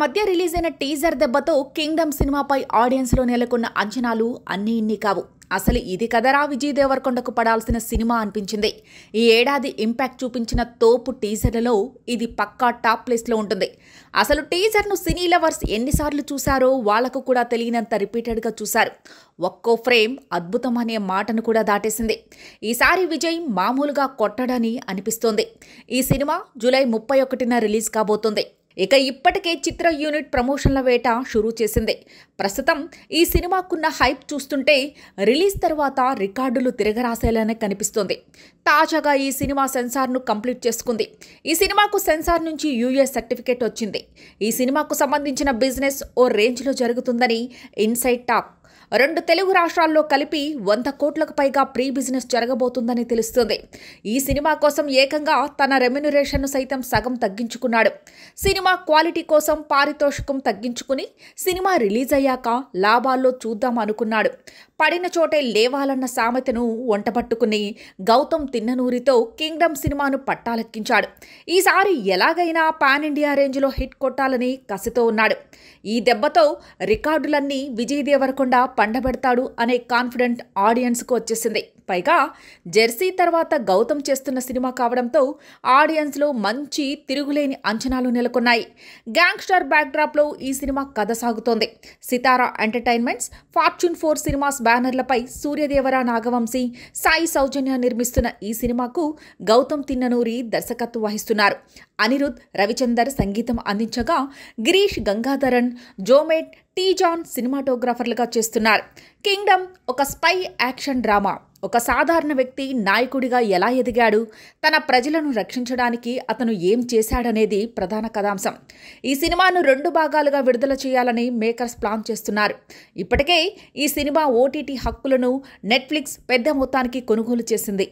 మధ్య రిలీజ్ అయిన టీజర్ దెబ్బతో కింగ్డమ్ సినిమాపై ఆడియన్స్లో నెలకొన్న అంచనాలు అన్నీ ఇన్ని కావు. అసలు ఇది కదరా విజయ్ దేవరకొండకు పడాల్సిన సినిమా అనిపించింది. ఈ ఏడాది ఇంపాక్ట్ చూపించిన తోపు టీజర్లలో ఇది పక్కా టాప్ ప్లేస్లో ఉంటుంది. అసలు టీజర్ను సినీ లవర్స్ ఎన్నిసార్లు చూశారో వాళ్లకు కూడా తెలియనంత రిపీటెడ్గా చూశారు. ఒక్కో ఫ్రేమ్ అద్భుతం అనే మాటను కూడా దాటేసింది. ఈసారి విజయ్ మామూలుగా కొట్టడని అనిపిస్తోంది. ఈ సినిమా జూలై 31న రిలీజ్ కాబోతోంది. ఇక ఇప్పటికే చిత్ర యూనిట్ ప్రమోషన్ల వేట షురూ చేసింది. ప్రస్తుతం ఈ సినిమాకున్న హైప్ చూస్తుంటే రిలీజ్ తర్వాత రికార్డులు తిరగరాసేలానే కనిపిస్తోంది. తాజాగా ఈ సినిమా సెన్సార్ను కంప్లీట్ చేసుకుంది. ఈ సినిమాకు సెన్సార్ నుంచి యూఎస్ సర్టిఫికేట్ వచ్చింది. ఈ సినిమాకు సంబంధించిన బిజినెస్ ఓ రేంజ్లో జరుగుతుందని ఇన్సైడ్ టాక్. 2 తెలుగు రాష్ట్రాల్లో కలిపి 100 కోట్లకు పైగా ప్రీ బిజినెస్ జరగబోతుందని తెలుస్తుంది. ఈ సినిమా కోసం ఏకంగా తన రెమ్యునరేషన్ను సైతం సగం తగ్గించుకున్నాడు. సినిమా క్వాలిటీ కోసం పారితోషికం తగ్గించుకుని సినిమా రిలీజ్ అయ్యాక లాభాల్లో చూద్దాం అనుకున్నాడు. పడిన చోటే లేవాలన్న సామెతను వంటపట్టుకుని గౌతమ్ తిన్ననూరితో కింగ్డమ్ సినిమాను పట్టాలెక్కించాడు. ఈసారి ఎలాగైనా పాన్ ఇండియా రేంజ్లో హిట్ కొట్టాలని కసితో ఉన్నాడు. ఈ దెబ్బతో రికార్డులన్నీ విజయ్ దేవరకొండ పండబెడతాడు అనే కాన్ఫిడెంట్ ఆడియన్స్కు వచ్చేసింది. పైగా జెర్సీ తర్వాత గౌతమ్ చేస్తున్న సినిమా కావడంతో ఆడియన్స్లో మంచి తిరుగులేని అంచనాలు నెలకొన్నాయి. గ్యాంగ్స్టర్ బ్యాక్డ్రాప్లో ఈ సినిమా కథ సాగుతోంది. సితారా ఎంటర్టైన్మెంట్స్, ఫార్చ్యూన్ 4 సినిమాస్ బ్యానర్లపై సూర్యదేవర నాగవంశీ, సాయి సౌజన్య నిర్మిస్తున్న ఈ సినిమాకు గౌతమ్ తిన్ననూరి దర్శకత్వం వహిస్తున్నారు. అనిరుద్ రవిచందర్ సంగీతం అందించగా గిరీష్ గంగాధరన్, జోమేట్, టీజాన్ సినిమాటోగ్రాఫర్లుగా చేస్తున్నారు. కింగ్డమ్ ఒక స్పై యాక్షన్ డ్రామా. ఒక సాధారణ వ్యక్తి నాయకుడిగా ఎలా ఎదిగాడు, తన ప్రజలను రక్షించడానికి అతను ఏం చేశాడనేది ప్రధాన కథాంశం. ఈ సినిమాను 2 భాగాలుగా విడుదల చేయాలని మేకర్స్ ప్లాన్ చేస్తున్నారు. ఇప్పటికే ఈ సినిమా ఓటీటీ హక్కులను నెట్ఫ్లిక్స్ పెద్ద మొత్తానికి కొనుగోలు చేసింది.